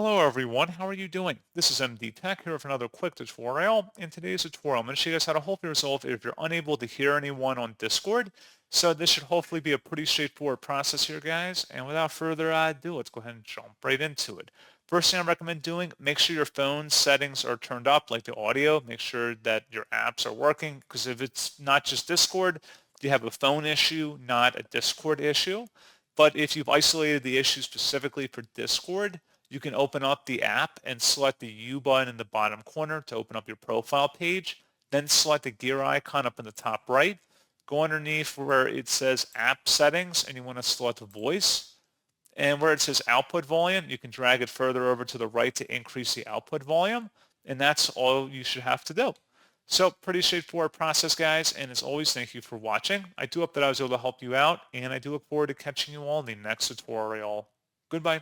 Hello everyone, how are you doing? This is MD Tech here with another quick tutorial. In today's tutorial, I'm going to show you guys how to hopefully resolve if you're unable to hear anyone on Discord. So this should hopefully be a pretty straightforward process here, guys. And without further ado, let's go ahead and jump right into it. First thing I recommend doing, make sure your phone settings are turned up, like the audio. Make sure that your apps are working, because if it's not just Discord, you have a phone issue, not a Discord issue. But if you've isolated the issue specifically for Discord, you can open up the app and select the U button in the bottom corner to open up your profile page. Then select the gear icon up in the top right. Go underneath where it says app settings and you want to select voice. And where it says output volume, you can drag it further over to the right to increase the output volume. And that's all you should have to do. So pretty straightforward process, guys. And as always, thank you for watching. I do hope that I was able to help you out. And I do look forward to catching you all in the next tutorial. Goodbye.